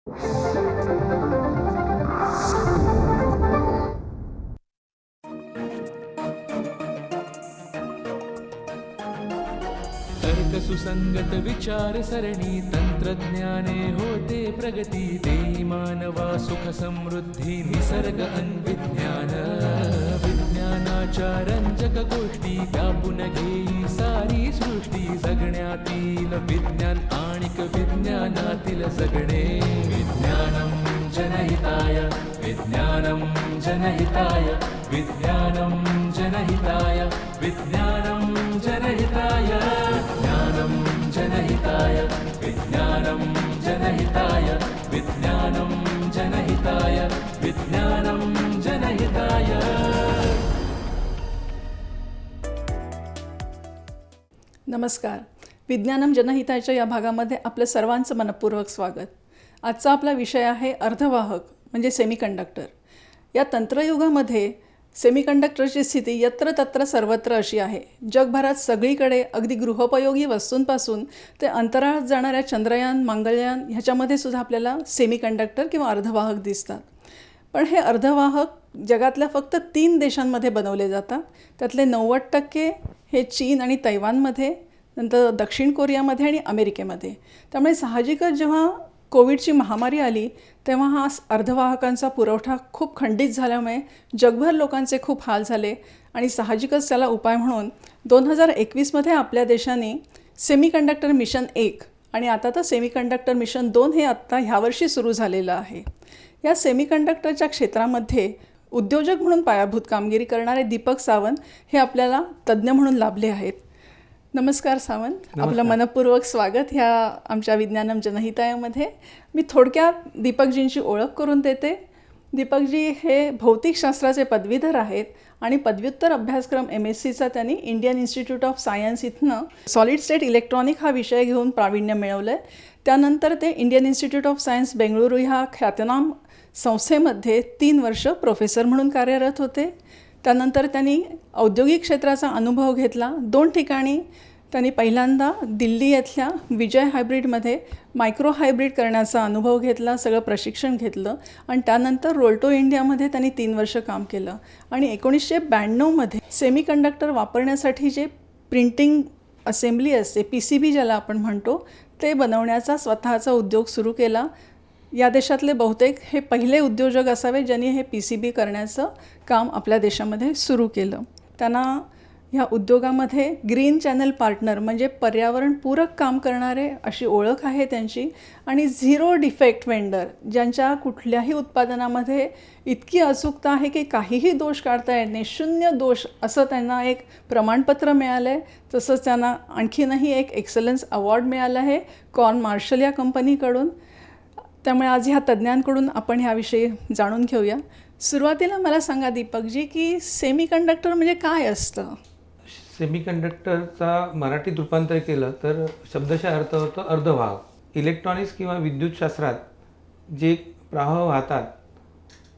सुसंगत विचार सरणी तंत्रज्ञाने होते प्रगती देई मानवा सुख समृद्धी निसर्ग अन्विज्ञान विज्ञानाच्या रंजक गोष्टी व्यापून घेई सारी सृष्टी जगण्यातील विज्ञान आणिक विज्ञानातील जगणे विज्ञानम जनहिताय विज्ञानम जनहिताय विज्ञानम जनहिताय विज्ञानम जनहिताय विज्ञानम जनहिताय विज्ञानम जनहिताय विज्ञानम जनहिताय विज्ञानम जनहिताय. नमस्कार. विज्ञानम जनहिताच्या या भागामध्ये आपलं सर्वांचं मनपूर्वक स्वागत. आजचा आपला विषय आहे अर्धवाहक म्हणजे सेमीकंडक्टर. या तंत्रयुगामध्ये सेमीकंडक्टरची स्थिती यत्र तत्र सर्वत्र अशी आहे. जगभरात सगळीकडे अगदी गृहोपयोगी वस्तूंपासून ते अंतराळात जाणाऱ्या चंद्रयान मंगळयान ह्याच्यामध्ये सुद्धा आपल्याला सेमीकंडक्टर किंवा अर्धवाहक दिसतात. पण हे अर्धवाहक जगातल्या फक्त 3 देशांमध्ये बनवले जातात. त्यातले 90% हे चीन आणि तैवानमध्ये, नंतर दक्षिण कोरियामध्ये आणि अमेरिकेमध्ये. त्यामुळे साहजिकच जेव्हा कोविडची महामारी आली तेव्हा हा अर्धवाहकांचा पुरवठा खूप खंडित झाल्यामुळे जगभर लोकांचे खूप हाल झाले आणि साहजिकच त्याला उपाय म्हणून 2021मध्ये आपल्या देशाने सेमीकंडक्टर मिशन 1 आणि आता तर सेमीकंडक्टर मिशन 2 हे आत्ता ह्यावर्षी सुरू झालेलं आहे. या सेमीकंडक्टरच्या क्षेत्रामध्ये उद्योजक म्हणून पायाभूत कामगिरी करणारे दीपक सावंत हे आपल्याला तज्ज्ञ म्हणून लाभले आहेत. नमस्कार सावंत. नमस्कार. आपलं मनपूर्वक स्वागत ह्या आमच्या विज्ञानम जनहितायामध्ये. मी थोडक्यात दीपकजींची ओळख करून देते. दीपकजी हे भौतिकशास्त्राचे पदवीधर आहेत आणि पदव्युत्तर अभ्यासक्रम MScचा त्यांनी इंडियन इन्स्टिट्यूट ऑफ सायन्स इथनं सॉलिड स्टेट इलेक्ट्रॉनिक हा विषय घेऊन प्रावीण्य मिळवलं आहे. त्यानंतर ते Indian institute of science Bengaluru ह्या ख्यातनाम संस्थेमध्ये 3 वर्ष प्रोफेसर म्हणून कार्यरत होते. त्यानंतर त्यांनी औद्योगिक क्षेत्राचा अनुभव घेतला. 2 ठिकाणी त्यांनी पहिल्यांदा दिल्ली येथल्या विजय हायब्रिडमध्ये मायक्रो हायब्रिड करण्याचा अनुभव घेतला, सगळं प्रशिक्षण घेतलं आणि त्यानंतर रोल्टो इंडियामध्ये त्यांनी 3 वर्ष काम केलं आणि 1992मध्ये सेमीकंडक्टर वापरण्यासाठी जे प्रिंटिंग असेंब्ली असते PCB ज्याला आपण म्हणतो ते बनवण्याचा स्वतःचा उद्योग सुरू केला. या देशातले बहुतेक हे पहिले उद्योजक असावे ज्यांनी हे PCB करण्याचं काम आपल्या देशामध्ये सुरू केलं. त्यांना ह्या उद्योगामध्ये ग्रीन चॅनल पार्टनर म्हणजे पर्यावरणपूरक काम करणारे अशी ओळख आहे त्यांची आणि 0 डिफेक्ट वेंडर ज्यांच्या कुठल्याही उत्पादनामध्ये इतकी अचूकता आहे की काहीही दोष काढता येत नाही, 0 दोष असं त्यांना एक प्रमाणपत्र मिळालं आहे. तसंच त्यांना आणखीनही एक एक्सलन्स अवॉर्ड मिळाला आहे कॉर्न मार्शल या कंपनीकडून. त्यामुळे आज ह्या तज्ज्ञांकडून आपण ह्याविषयी जाणून घेऊया. सुरुवातीला मला सांगा दीपकजी की सेमीकंडक्टर म्हणजे काय असतं? सेमीकंडक्टरचा मराठीत रूपांतर केलं तर शब्दशः अर्थ होतो अर्धवाहक. इलेक्ट्रॉनिक्स किंवा विद्युतशास्त्रात जे प्रवाह वाहतात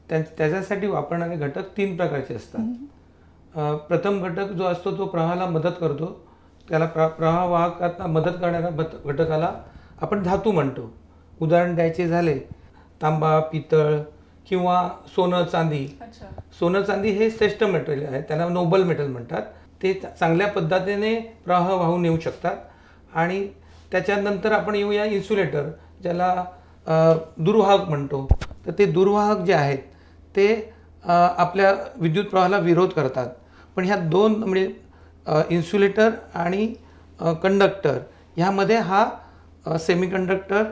त्याच्यासाठी वापरणारे घटक 3 प्रकारचे असतात. प्रथम घटक जो असतो तो प्रवाहाला मदत करतो. त्याला प्रवाह वाहकांना मदत करणाऱ्या घटकाला आपण धातू म्हणतो. उदाहरण द्यायचे झाले तांबा, पितळ किंवा सोनं चांदी. सोनं चांदी हे श्रेष्ठ मटेरियल आहे, त्याला नोबल मेटल म्हणतात. ते चांगल्या पद्धतीने प्रवाह वाहून येऊ शकतात. आणि त्याच्यानंतर आपण येऊया इन्सुलेटर ज्याला दुर्वाहक म्हणतो. तर ते दुर्वाहक जे आहेत ते आपल्या विद्युत प्रवाहाला विरोध करतात. पण ह्या 2 म्हणजे इन्सुलेटर आणि कंडक्टर ह्यामध्ये हा सेमीकंडक्टर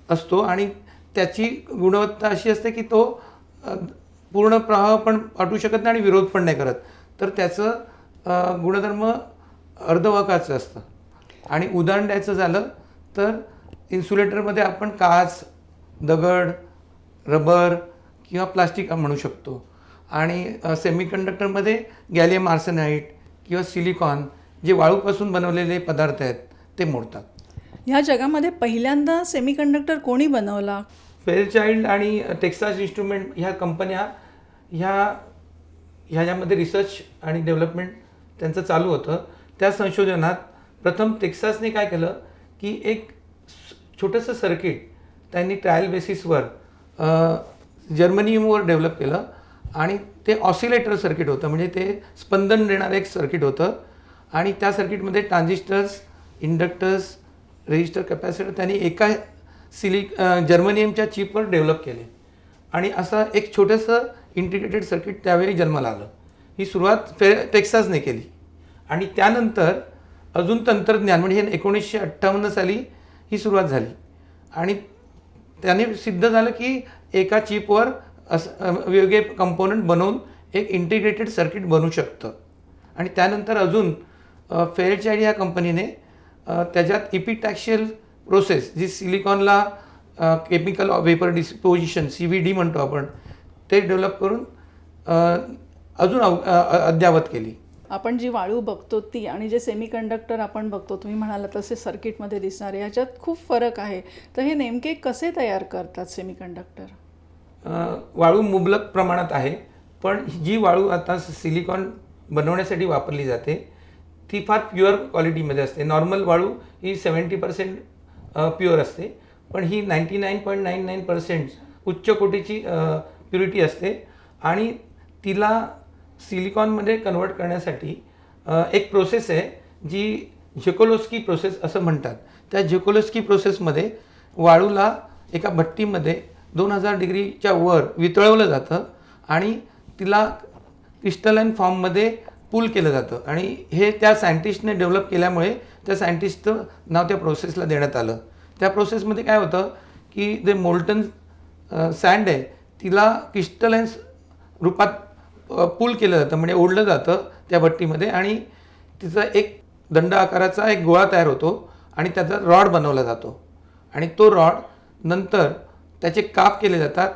असतो आणि त्याची गुणवत्ता अशी असते की तो पूर्ण प्रवाह पण पाठवू शकत नाही आणि विरोध पण नाही करत. तर त्याचं गुणधर्म अर्धवाहकाचं असतं. आणि उदाहरण द्यायचं झालं तर इन्सुलेटरमध्ये आपण काच, दगड, रबर किंवा प्लास्टिक म्हणू शकतो. आणि सेमीकंडक्टरमध्ये गॅलियम आर्सेनाइड किंवा सिलिकॉन जे वाळूपासून बनवलेले पदार्थ आहेत ते मोडतात. ह्या जगामध्ये पहिल्यांदा सेमीकंडक्टर कोणी बनवला? फेअरचाइल्ड आणि टेक्सास इन्स्ट्रुमेंट ह्या कंपन्या ह्याच्यामध्ये रिसर्च आणि डेव्हलपमेंट त्यांचं चालू होतं. त्या संशोधनात प्रथम टेक्सासने काय केलं की एक छोटंसं सर्किट त्यांनी ट्रायल बेसिसवर जर्मनियमवर डेव्हलप केलं आणि ते ऑसिलेटर सर्किट होतं, म्हणजे ते स्पंदन देणारं एक सर्किट होतं. आणि त्या सर्किटमध्ये ट्रान्झिस्टर्स, इंडक्टर्स, रेजिस्टर, कॅपॅसिटर त्यांनी एका जर्मनियमच्या चिपवर डेव्हलप केले आणि असं एक छोटंसं इंटिग्रेटेड सर्किट त्यावेळी जन्माला आलं. ही सुरुवात टेक्सासने केली आणि त्यानंतर अजून तंत्रज्ञान म्हणजे 1958 साली ही सुरुवात झाली आणि त्याने सिद्ध झालं की एका चिपवर वेगवेगळे कंपोनंट बनवून एक इंटिग्रेटेड सर्किट बनू शकतं. आणि त्यानंतर अजून फेअरचाइल्ड या कंपनीने त्याच्यात इपिटॅक्शियल प्रोसेस, जी सिलिकॉनला केमिकल वेपर डिस्पोजिशन CVD म्हणतो आपण, ते डेव्हलप करून अजून अद्यावत केली. आपण जी वाळू बघतो ती आणि जे सेमीकंडक्टर आपण बघतो, तुम्ही म्हणाला तसे सर्किटमध्ये दिसणारे, याच्यात खूप फरक आहे. तर हे नेमके कसे तयार करतात सेमीकंडक्टर? वाळू मुबलक प्रमाणात आहे, पण जी वाळू आता सिलिकॉन बनवण्यासाठी वापरली जाते ती फार प्युअर क्वालिटीमध्ये असते. नॉर्मल वाळू ही 70% प्युअर असते, पण ही 99.99% उच्च कोटीची प्युरिटी असते. आणि तिला सिलिकॉनमध्ये कन्वर्ट करण्यासाठी एक प्रोसेस आहे जी झेकोलोस्की प्रोसेस असं म्हणतात. त्या झेकोलोस्की प्रोसेसमध्ये वाळूला एका भट्टीमध्ये 2000 डिग्रीच्या वर वितळवलं जातं आणि तिला क्रिस्टलाइन फॉर्ममध्ये पूल केलं जातं. आणि हे त्या सायंटिस्टने डेव्हलप केल्यामुळे त्या सायंटिस्टचं नाव त्या प्रोसेसला देण्यात आलं. त्या प्रोसेसमध्ये काय होतं की जे मोल्टन सँड आहे तिला क्रिस्टलाइन रूपात पूल केलं जातं, म्हणजे ओढलं जातं त्या भट्टीमध्ये आणि तिचा एक दंड आकाराचा एक गोळा तयार होतो आणि त्याचा रॉड बनवला जातो. आणि तो रॉड नंतर त्याचे काप केले जातात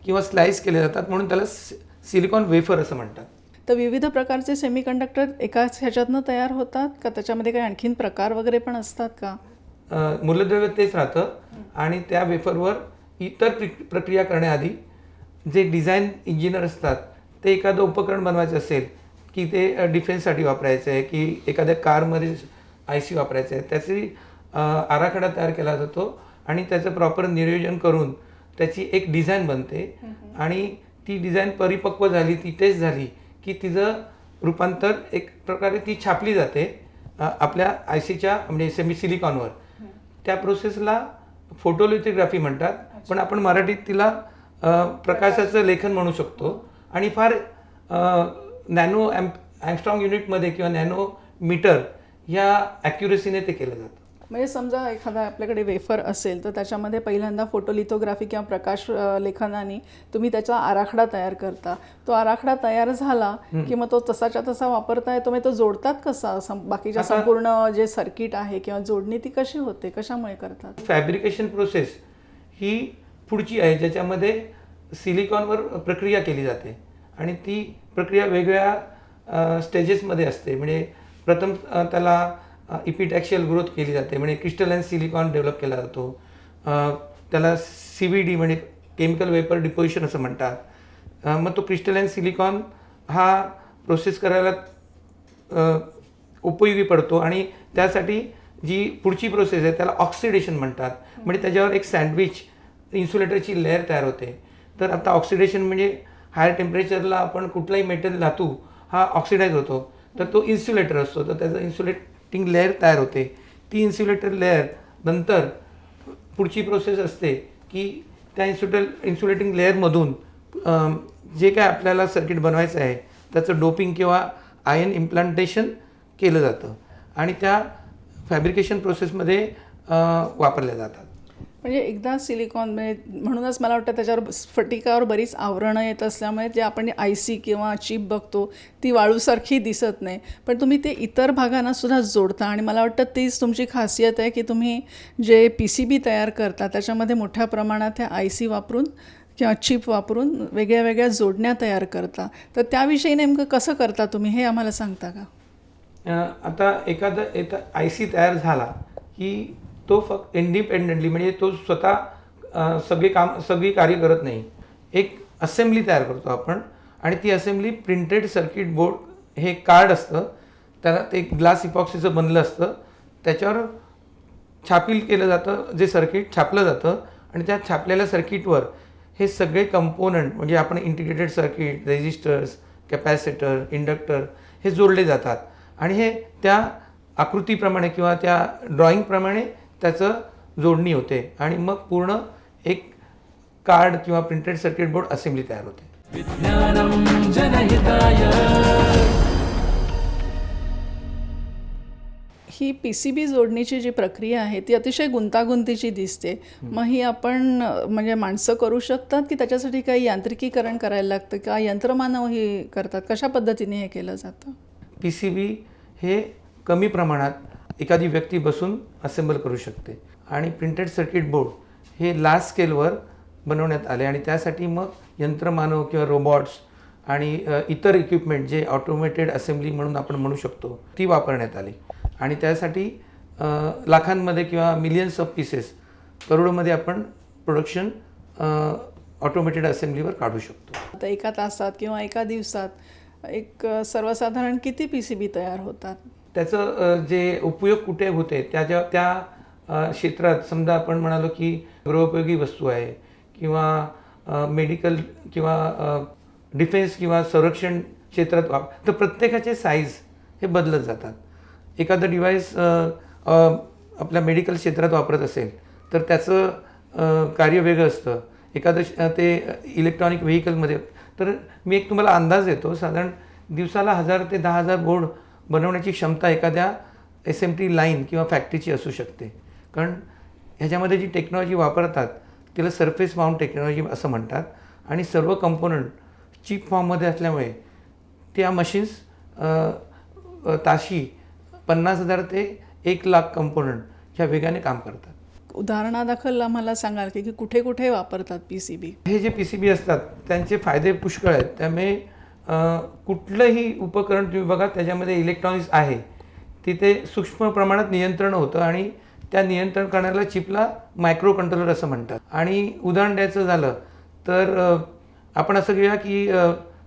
किंवा स्लाइस केले जातात, म्हणून त्याला सिलिकॉन वेफर असं म्हणतात. तर विविध प्रकारचे सेमीकंडक्टर एकाच ह्याच्यातनं तयार होतात का? त्याच्यामध्ये काही आणखीन प्रकार वगैरे पण असतात का? मूलद्रव्य तेच राहतं आणि त्या वेफरवर इतर प्रक्रिया करण्याआधी जे डिझाईन इंजिनियर असतात ते एखादं उपकरण बनवायचं असेल की ते डिफेन्ससाठी वापरायचं आहे की एखाद्या कारमध्ये IC वापरायचं आहे, त्याची आराखडा तयार केला जातो आणि त्याचं प्रॉपर नियोजन करून त्याची एक डिझाईन बनते आणि ती डिझाईन परिपक्व झाली, ती टेस्ट झाली की तिचं रूपांतर एक प्रकारे ती छापली जाते आपल्या ICच्या म्हणजे सेमी सिलिकॉनवर. त्या प्रोसेसला फोटोलिथोग्राफी म्हणतात, पण आपण मराठीत तिला प्रकाशाचं लेखन म्हणू शकतो. आणि फार नॅनो अँगस्ट्रॉंग युनिटमध्ये किंवा नॅनो मीटर ह्या ॲक्युरेसीने ते केलं जातं. म्हणजे समजा एखादा आपल्याकडे वेफर असेल तर त्याच्यामध्ये पहिल्यांदा फोटोलिथोग्राफी किंवा प्रकाश लेखनाने तुम्ही त्याचा आराखडा तयार करता. तो आराखडा तयार झाला की मग तो तसाच्या तसा वापरता येतो. मग तो जोडतात कसा? बाकीच्या संपूर्ण जे सर्किट आहे किंवा जोडणी ती कशी होते, कशामुळे करतात? फॅब्रिकेशन प्रोसेस ही पुढची आहे ज्याच्यामध्ये सिलिकॉनवर प्रक्रिया केली जाते आणि ती प्रक्रिया वेगवेगळ्या स्टेजेसमध्ये असते. म्हणजे प्रथम त्याला इपिटॅक्शियल ग्रोथ केली जाते, म्हणजे क्रिस्टलाइन सिलिकॉन डेव्हलप केला जातो. त्याला CVD म्हणजे केमिकल वेपर डिपोजिशन असं म्हणतात. मग तो क्रिस्टलाइन सिलिकॉन हा प्रोसेस करायला उपयोगी पडतो आणि त्यासाठी जी पुढची प्रोसेस आहे त्याला ऑक्सिडेशन म्हणतात. म्हणजे त्याच्यावर एक सँडविच इन्सुलेटरची लेअर तयार होते. तर आता ऑक्सिडेशन म्हणजे हायर टेम्परेचरला आपण कुठलाही मेटल धातू हा ऑक्सिडाईज होतो, तर तो इन्सुलेटर असतो, तर त्याचं इन्सुलेटिंग लेअर तयार होते. ती इन्सुलेटर लेअर नंतर पुढची प्रोसेस असते की त्या इन्सुलेटिंग लेअरमधून जे काय आपल्याला सर्किट बनवायचं आहे त्याचं डोपिंग किंवा आयन इम्प्लांटेशन केलं जातं आणि त्या फॅब्रिकेशन प्रोसेसमध्ये वापरल्या जातात. म्हणजे एकदा सिलिकॉन म्हणूनच मला वाटतं त्याच्यावर स्फटिकावर बरीच आवरणं येत असल्यामुळे जे आपण IC किंवा चिप बघतो ती वाळूसारखी दिसत नाही, पण तुम्ही ते इतर भागांना सुद्धा जोडता. आणि मला वाटतं तीच तुमची खासियत आहे की तुम्ही जे PCB तयार करता त्याच्यामध्ये मोठ्या प्रमाणात ह्या IC वापरून किंवा चिप वापरून वेगळ्या वेगळ्या जोडण्या तयार करता. तर त्याविषयी नेमकं कसं करता तुम्ही हे आम्हाला सांगता का? आता एखादा IC तयार झाला की तो फक्त इंडिपेंडेंटली म्हणजे तो स्वतः सगळी कार्य करत नाही. एक असेंब्ली तयार करतो आपण आणि ती असेंब्ली प्रिंटेड सर्किट बोर्ड हे कार्ड असतं, त्याला ते ग्लास इपॉक्सीचं बनलं असतं, त्याच्यावर छापील केलं जातं, जे सर्किट छापलं जातं आणि त्या छापलेल्या सर्किटवर हे सगळे कंपोनंट म्हणजे आपण integrated circuit, resistors, capacitor, inductor हे जोडले जातात आणि हे त्या आकृतीप्रमाणे किंवा त्या ड्रॉइंगप्रमाणे त्याचं जोडणी होते आणि मग पूर्ण एक कार्ड किंवा प्रिंटेड सर्किट बोर्ड असेंब्ली तयार होते. विज्ञानं जनहिताय. ही PCB जोडणीची जी प्रक्रिया आहे ती अतिशय गुंतागुंतीची दिसते. मग ही आपण म्हणजे माणसं करू शकतात की त्याच्यासाठी काही यांत्रिकीकरण करायला लागतं का, यंत्रमानव ही करतात, कशा पद्धतीने हे केलं जातं? PCB हे कमी प्रमाणात एखादी व्यक्ती बसून असेंबल करू शकते आणि प्रिंटेड सर्किट बोर्ड हे लार्ज स्केलवर बनवण्यात आले आणि त्यासाठी मग यंत्रमानव किंवा रोबॉट्स आणि इतर इक्विपमेंट जे ऑटोमेटेड असेंब्ली म्हणून आपण म्हणू शकतो ती वापरण्यात आली आणि त्यासाठी लाखांमध्ये किंवा मिलियन्स ऑफ पीसेस, करोडोमध्ये आपण प्रोडक्शन ऑटोमेटेड असेंब्लीवर काढू शकतो. आता एका तासात किंवा एका दिवसात एक सर्वसाधारण किती PCB तयार होतात? त्याचं जे उपयोग कुठे होते त्या क्षेत्रात समजा आपण म्हणालो की गृहोपयोगी वस्तू आहे किंवा मेडिकल किंवा डिफेन्स किंवा संरक्षण क्षेत्रात तर प्रत्येकाचे साईज हे बदलत जातात. एखादं डिव्हाइस आपल्या मेडिकल क्षेत्रात वापरत असेल तर त्याचं कार्य वेगळं असतं. एखादं ते इलेक्ट्रॉनिक व्हेकलमध्ये तर मी एक तुम्हाला अंदाज देतो, साधारण दिवसाला 1000 ते 10,000 बोर्ड बनवण्याची क्षमता एखाद्या SMT लाईन किंवा फॅक्टरीची असू शकते. कारण ह्याच्यामध्ये जी टेक्नॉलॉजी वापरतात तिला सरफेस माउंट टेक्नॉलॉजी असं म्हणतात आणि सर्व कंपोनंट चिप फॉर्ममध्ये असल्यामुळे त्या मशीन्स ताशी 50,000 ते 1,00,000 कंपोनंट ह्या वेगाने काम करतात. उदाहरणादाखल आम्हाला सांगाल की कुठे कुठे वापरतात PCB? हे जे PCB असतात त्यांचे फायदे पुष्कळ आहेत. त्यामुळे कुठलंही उपकरण तुम्ही बघा त्याच्यामध्ये इलेक्ट्रॉनिक्स आहे, तिथे सूक्ष्म प्रमाणात नियंत्रण होतं आणि त्या नियंत्रण करण्याला चिपला मायक्रो कंट्रोलर असं म्हणतात. आणि उदाहरण द्यायचं झालं तर आपण असं घेऊया की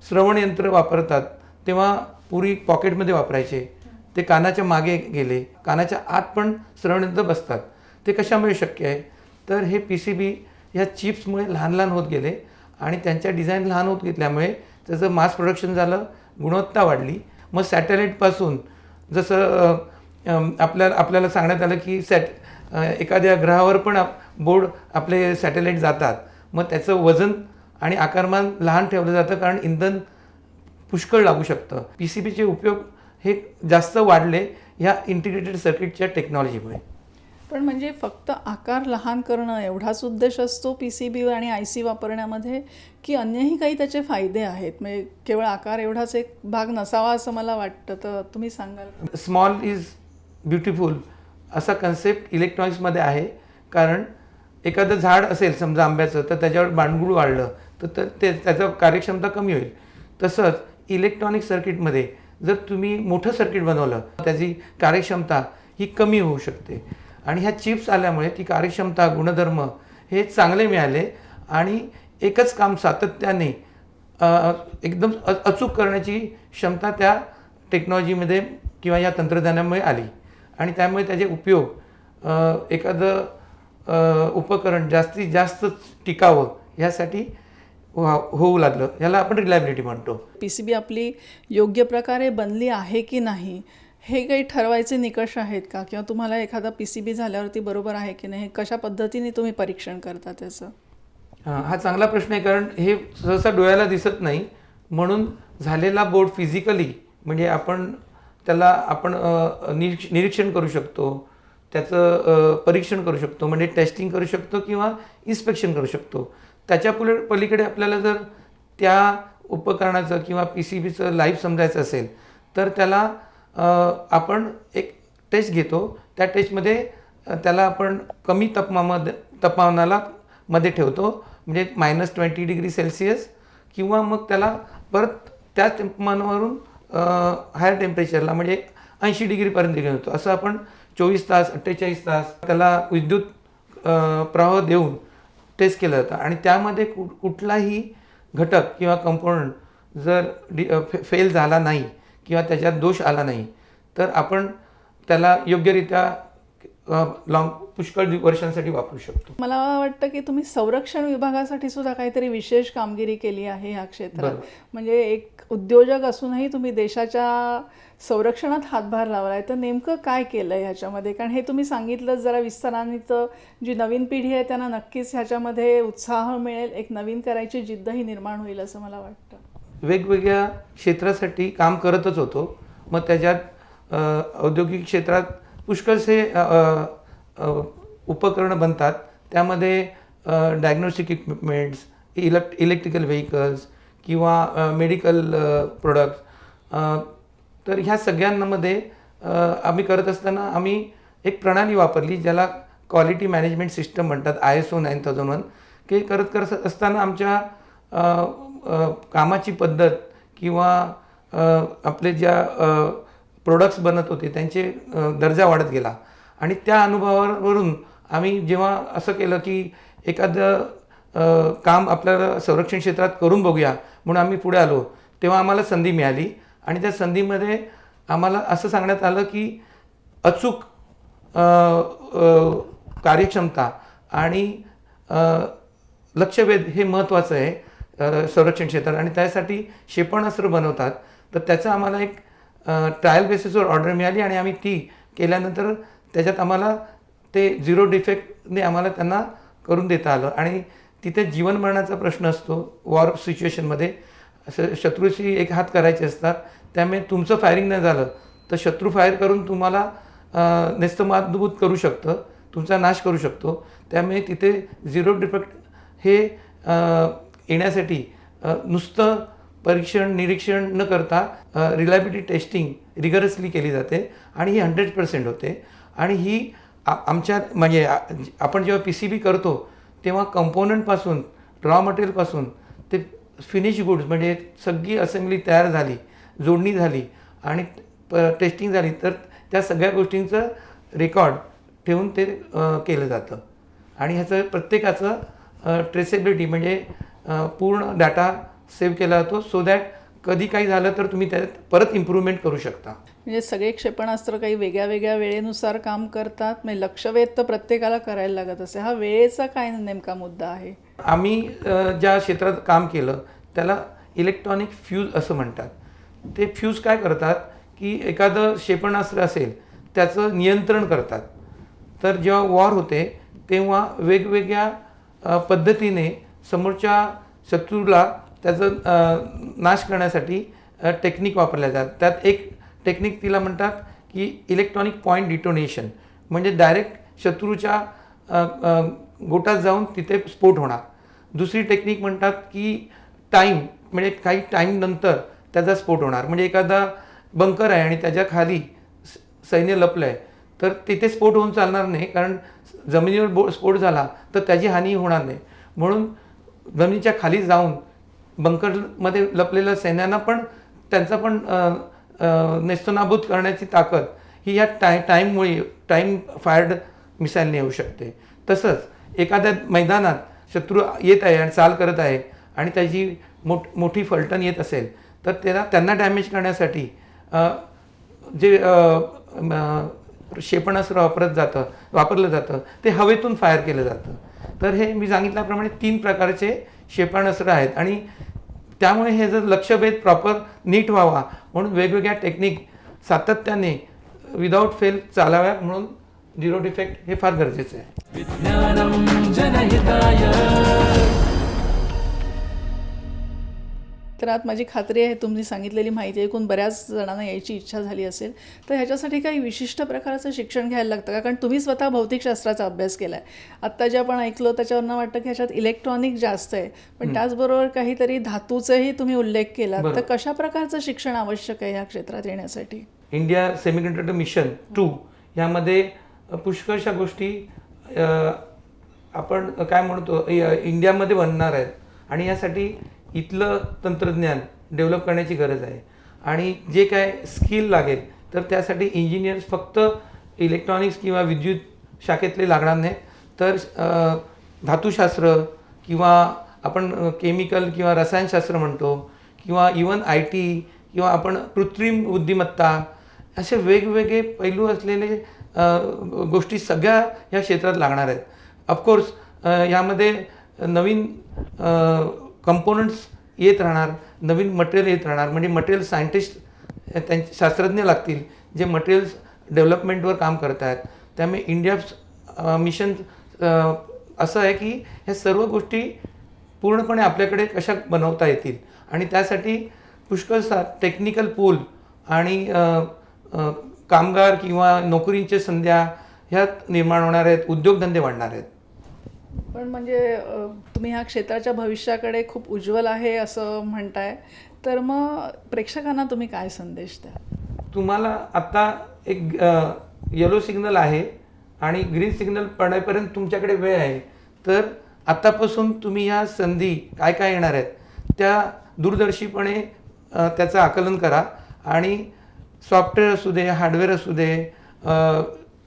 श्रवण यंत्र वापरतात तेव्हा पूर्वी पॉकेटमध्ये वापरायचे, ते कानाच्या मागे गेले, कानाच्या आत पण श्रवण यंत्र बसतात. ते कशामुळे शक्य आहे? तर हे PCB ह्या चिप्समुळे लहान लहान होत गेले आणि त्यांच्या डिझाईन लहान होत घेतल्यामुळे त्याचं मास प्रोडक्शन झालं, गुणवत्ता वाढली. मग सॅटेलाईटपासून जसं आपल्याला सांगण्यात आलं की एखाद्या ग्रहावर पण बोर्ड आपले सॅटेलाईट जातात, मग त्याचं वजन आणि आकारमान लहान ठेवलं जातं कारण इंधन पुष्कळ लागू शकतं. PCBचे उपयोग हे जास्त वाढले ह्या इंटिग्रेटेड सर्किटच्या टेक्नॉलॉजीमुळे. पण म्हणजे फक्त आकार लहान करणं एवढाच उद्देश असतो PCB आणि IC वापरण्यामध्ये की अन्यही काही त्याचे फायदे आहेत? म्हणजे केवळ आकार एवढाच एक भाग नसावा असं मला वाटतं, तर तुम्ही सांगाल? स्मॉल इज ब्युटिफुल असा कन्सेप्ट इलेक्ट्रॉनिक्समध्ये आहे. कारण एखादं झाड असेल समजा आंब्याचं तर त्याच्यावर बांडगुळ वाढलं तर त्याचं कार्यक्षमता कमी होईल. तसंच इलेक्ट्रॉनिक सर्किटमध्ये जर तुम्ही मोठं सर्किट बनवलं त्याची कार्यक्षमता ही कमी होऊ शकते आणि ह्या चिप्स आल्यामुळे ती कार्यक्षमता, गुणधर्म हे चांगले मिळाले आणि एकच काम सातत्याने एकदम अचूक करण्याची क्षमता त्या टेक्नॉलॉजीमध्ये किंवा या तंत्रज्ञानामुळे आली आणि त्यामुळे त्याचे उपयोग एखादं उपकरण जास्तीत जास्त टिकावं ह्यासाठी होऊ लागलं. याला आपण रिलायबिलिटी म्हणतो. PCB आपली योग्य प्रकारे बनली आहे की नाही हे काही ठरवायचे निकष आहेत का, किंवा तुम्हाला एखादा PCB झाल्यावरती बरोबर आहे की नाही, कशा पद्धतीने तुम्ही परीक्षण करता त्याचं? हा चांगला प्रश्न आहे. कारण हे सहसा डोळ्याला दिसत नाही, म्हणून झालेला बोर्ड फिजिकली म्हणजे आपण निरीक्षण करू शकतो, त्याचं परीक्षण करू शकतो, म्हणजे टेस्टिंग करू शकतो किंवा इन्स्पेक्शन करू शकतो. त्याच्या पलीकडे आपल्याला जर त्या उपकरणाचं किंवा PCBचं लाईफ समजायचं असेल तर त्याला आपण एक टेस्ट घेतो. त्या टेस्टमध्ये त्याला आपण कमी तापमानाला मध्ये ठेवतो, म्हणजे -20°C किंवा मग त्याला परत त्या तापमानावरून हायर टेम्परेचरला म्हणजे 80° पर्यंत घेऊन येतो. असं आपण 24 तास 48 तास त्याला विद्युत प्रवाह देऊन टेस्ट केलं जातं आणि त्यामध्ये कुठलाही घटक किंवा कंपोनंट जर फेल झाला नाही किंवा त्याच्यात दोष आला नाही तर आपण त्याला योग्यरित्या पुष्कळ वर्षांसाठी वापरू शकतो. मला वाटतं की तुम्ही संरक्षण विभागासाठी सुद्धा काहीतरी विशेष कामगिरी केली आहे ह्या क्षेत्रात. म्हणजे एक उद्योजक असूनही तुम्ही देशाच्या संरक्षणात हातभार लावला आहे. तर नेमकं काय केलं आहे ह्याच्यामध्ये? कारण हे तुम्ही सांगितलं जरा विस्ताराने, तर जी नवीन पिढी आहे त्यांना नक्कीच ह्याच्यामध्ये उत्साह मिळेल, एक नवीन करायची जिद्दही निर्माण होईल असं मला वाटतं. वेगवेगळ्या क्षेत्रासाठी काम करतच होतो. मग त्याच्यात औद्योगिक क्षेत्रात पुष्कळसे उपकरणं बनतात. त्यामध्ये डायग्नोस्टिक इक्विपमेंट्स, इलेक्ट्रिकल व्हेकल्स किंवा मेडिकल प्रोडक्ट्स. तर ह्या सगळ्यांमध्ये आम्ही करत असताना आम्ही एक प्रणाली वापरली ज्याला क्वालिटी मॅनेजमेंट सिस्टम म्हणतात, ISO 9001. की करत असताना आमच्या कामाची पद्धत किंवा आपले ज्या प्रोडक्ट्स बनत होते त्यांचे दर्जा वाढत गेला. आणि त्या अनुभवावरून आम्ही जेव्हा असं केलं की एखादं काम आपल्याला संरक्षण क्षेत्रात करून बघूया म्हणून आम्ही पुढे आलो, तेव्हा आम्हाला संधी मिळाली. आणि त्या संधीमध्ये आम्हाला असं सांगण्यात आलं की अचूक कार्यक्षमता आणि लक्षवेध हे महत्त्वाचं आहे संरक्षण क्षेत्रात. आणि त्यासाठी क्षेपणास्त्र बनवतात. तर त्याचं आम्हाला एक ट्रायल बेसिसवर ऑर्डर मिळाली आणि आम्ही ती केल्यानंतर त्याच्यात आम्हाला ते 0 डिफेक्टने आम्हाला त्यांना करून देता आलं. आणि तिथे जीवन मरणाचा प्रश्न असतो वॉर सिच्युएशनमध्ये. शत्रूशी एक हात करायचे असतात. त्यामुळे तुमचं फायरिंग नाही झालं तर शत्रू फायर करून तुम्हाला नेस्तनाबूत करू शकतं, तुमचा नाश करू शकतो. त्यामुळे तिथे 0 डिफेक्ट हे येण्यासाठी नुसतं परीक्षण निरीक्षण न करता रिलायबिलिटी टेस्टिंग रिगरसली केली जाते आणि ही 100% होते. आणि ही आमच्या म्हणजे आपण जेव्हा PCB करतो तेव्हा कंपोनंटपासून रॉ मटेरियलपासून ते फिनिश गुड्स म्हणजे सगळी असेंब्ली तयार झाली, जोडणी झाली आणि टेस्टिंग झाली तर त्या सगळ्या गोष्टींचं रेकॉर्ड ठेवून ते केलं जातं. आणि ह्याचं प्रत्येकाचं ट्रेसेबिलिटी म्हणजे पूर्ण डाटा सेव्ह केला जातो सो दॅट कधी काही झालं तर तुम्ही त्यात परत इम्प्रूव्हमेंट करू शकता. म्हणजे सगळे क्षेपणास्त्र काही वेगळ्या वेगळ्या वेळेनुसार काम करतात. म्हणजे लक्षवेध तर प्रत्येकाला करायला लागत असे. हा वेळेचा काय नेमका मुद्दा आहे? आम्ही ज्या क्षेत्रात काम केलं त्याला इलेक्ट्रॉनिक फ्यूज असं म्हणतात. ते फ्यूज काय करतात की एखादं क्षेपणास्त्र असेल त्याचं नियंत्रण करतात. तर जेव्हा वॉर होते तेव्हा वेगवेगळ्या पद्धतीने समोरच्या शत्रूला त्याचं नाश करण्यासाठी टेक्निक वापरल्या जातात. त्यात एक टेक्निक तिला म्हणतात की इलेक्ट्रॉनिक पॉईंट डिटोनेशन. म्हणजे डायरेक्ट शत्रूच्या गोटात जाऊन तिथे स्फोट होणार. दुसरी टेक्निक म्हणतात की टाईम म्हणजे काही टाईम नंतर त्याचा स्फोट होणार. म्हणजे एखादा बंकर आहे आणि त्याच्या खाली सैन्य लपलं आहे तर तिथे स्फोट होऊन चालणार नाही, कारण जमिनीवर स्फोट झाला तर त्याची हानी होणार नाही. म्हणून जमिनीच्या खाली जाऊन बंकरमध्ये लपलेल्या सैन्यांना पण त्यांचा पण नेस्तनाबूत करण्याची ताकद ही या टाईममुळे टाईम फायर्ड मिसाईलने येऊ शकते. तसंच एखाद्या मैदानात शत्रू येत आहे आणि चाल करत आहे आणि त्याची मोठी फलटण येत असेल तर त्यांना डॅमेज करण्यासाठी जे क्षेपणास्त्र वापरलं जातं ते हवेतून फायर केलं जातं. तर हे मी सांगितल्याप्रमाणे 3 प्रकारचे क्षेपणास्त्र आहेत आणि त्यामुळे हे जर लक्षभेद प्रॉपर नीट व्हावा म्हणून वेगवेगळ्या टेक्निक सातत्याने विदाऊट फेल चालाव्या म्हणून 0 डिफेक्ट हे फार गरजेचं आहे. विज्ञानम जनहिताय. तर आत माझी खात्री आहे तुम्ही सांगितलेली माहिती ऐकून बऱ्याच जणांना यायची इच्छा झाली असेल. तर ह्याच्यासाठी काही विशिष्ट प्रकारचं शिक्षण घ्यायला लागतं का? कारण तुम्ही स्वतः भौतिकशास्त्राचा अभ्यास केला आहे. आत्ता जे आपण ऐकलो त्याच्यावरनं वाटतं की ह्याच्यात इलेक्ट्रॉनिक जास्त आहे, पण त्याचबरोबर काहीतरी धातूचाही तुम्ही उल्लेख केला. तर कशा प्रकारचं शिक्षण आवश्यक आहे ह्या क्षेत्रात येण्यासाठी? इंडिया सेमीकंडक्टर मिशन 2 ह्यामध्ये पुष्कळशा गोष्टी आपण काय म्हणतो इंडियामध्ये बनणार आहेत आणि यासाठी इथलं तंत्रज्ञान डेव्हलप करण्याची गरज आहे. आणि जे काय स्किल लागेल तर त्यासाठी इंजिनियर्स फक्त इलेक्ट्रॉनिक्स किंवा विद्युत शाखेतले लागणार नाही, तर धातुशास्त्र किंवा आपण केमिकल किंवा रसायनशास्त्र म्हणतो किंवा इवन IT किंवा आपण कृत्रिम बुद्धिमत्ता असे वेगवेगळे पैलू असलेले गोष्टी सगळ्या ह्या क्षेत्रात लागणार आहेत. ऑफकोर्स यामध्ये नवीन कंपोनंट्स येत राहणार, नवीन मटेरियल येत राहणार. म्हणजे मटेरियल सायंटिस्ट त्यांचे शास्त्रज्ञ लागतील जे मटेरियल्स डेव्हलपमेंटवर काम करत आहेत. त्यामुळे इंडिया मिशन असं आहे की ह्या सर्व गोष्टी पूर्णपणे आपल्याकडे कशा बनवता येतील आणि त्यासाठी पुष्कळसा टेक्निकल पूल आणि कामगार किंवा नोकरींच्या संध्या ह्यात निर्माण होणार आहेत, उद्योगधंदे वाढणार आहेत. पण म्हणजे तुम्ही ह्या क्षेत्राच्या भविष्याकडे खूप उज्ज्वल आहे असं म्हणताय, तर मग प्रेक्षकांना तुम्ही काय संदेश द्या? तुम्हाला आत्ता एक येलो सिग्नल आहे आणि ग्रीन सिग्नल पडण्यापर्यंत तुमच्याकडे वेळ आहे. तर आत्तापासून तुम्ही ह्या संधी काय काय येणार आहेत त्या दूरदर्शीपणे त्याचं आकलन करा आणि सॉफ्टवेअर असू दे, हार्डवेअर असू दे,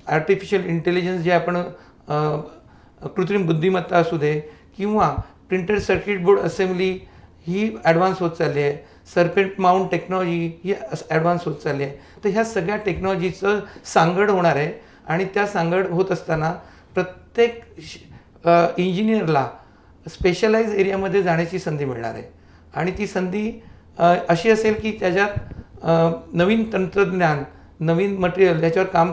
आर्टिफिशियल इंटेलिजन्स जे आपण कृत्रिम बुद्धिमत्ता असू दे किंवा प्रिंटेड सर्किट बोर्ड असेंब्ली ही ॲडव्हान्स होत चालली आहे, सर्पेंट माउंट टेक्नॉलॉजी ही ॲडव्हान्स होत चालली आहे. तर ह्या सगळ्या टेक्नॉलॉजीचं सांगड होणार आहे आणि त्या सांगड होत असताना प्रत्येक इंजिनियरला स्पेशलाइज एरियामध्ये जाण्याची संधी मिळणार आहे आणि ती संधी अशी असेल की त्याच्यात नवीन तंत्रज्ञान, नवीन मटेरियल याच्यावर काम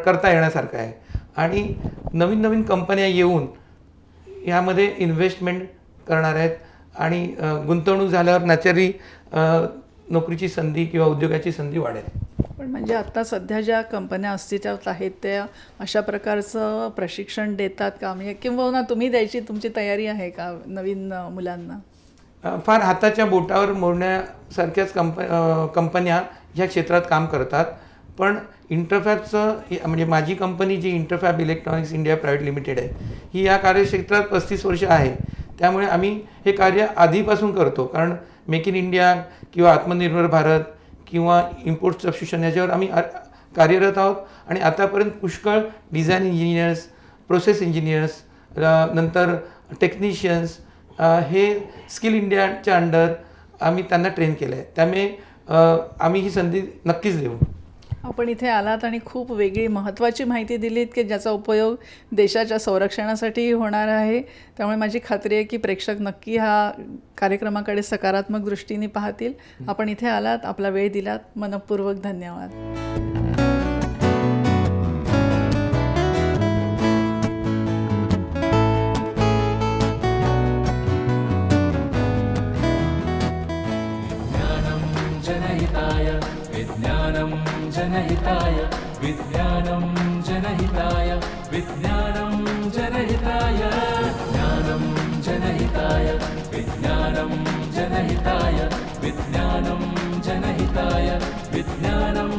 करता येण्यासारखं आहे आणि नवीन नवीन कंपन्या येऊन यामध्ये इन्व्हेस्टमेंट करणार आहेत आणि गुंतवणूक झाल्यावर नॅचरली नोकरीची संधी किंवा उद्योगाची संधी वाढेल. पण म्हणजे आत्ता सध्या ज्या कंपन्या अस्तित्वात आहेत त्या अशा प्रकारचं प्रशिक्षण देतात का? म्हणजे किंवा तुम्ही द्यायची तुमची तयारी आहे का नवीन मुलांना? फार हाताच्या बोटावर मोडण्यासारख्याच कंपन्या ह्या क्षेत्रात काम करतात. पण इंटरफॅबचं म्हणजे माझी कंपनी जी इंटरफॅब इलेक्ट्रॉनिक्स इंडिया प्रायव्हेट लिमिटेड आहे ही या कार्यक्षेत्रात 35 वर्ष आहे. त्यामुळे आम्ही हे कार्य आधीपासून करतो. कारण मेक इन इंडिया किंवा आत्मनिर्भर भारत किंवा इम्पोर्ट सबस्टिट्यूशन याच्यावर आम्ही कार्यरत आहोत आणि आतापर्यंत पुष्कळ डिझाईन इंजिनियर्स, प्रोसेस इंजिनियर्स, नंतर टेक्निशियन्स हे स्किल इंडियाच्या अंडर आम्ही त्यांना ट्रेन केलं आहे. त्यामुळे आम्ही ही संधी नक्कीच देऊ. आपण इथे आलात आणि खूप वेगळी महत्त्वाची माहिती दिलीत की ज्याचा उपयोग देशाच्या संरक्षणासाठी होणार आहे. त्यामुळे माझी खात्री आहे की प्रेक्षक नक्की ह्या कार्यक्रमाकडे सकारात्मक दृष्टीने पाहतील. आपण इथे आलात, आपला वेळ दिलात, मनःपूर्वक धन्यवाद. जनहिताय विज्ञानं जनहिताय विज्ञानं जनहिताय ज्ञानं जनहिताय विज्ञानं जनहिताय विज्ञानं जनहिताय विज्ञानं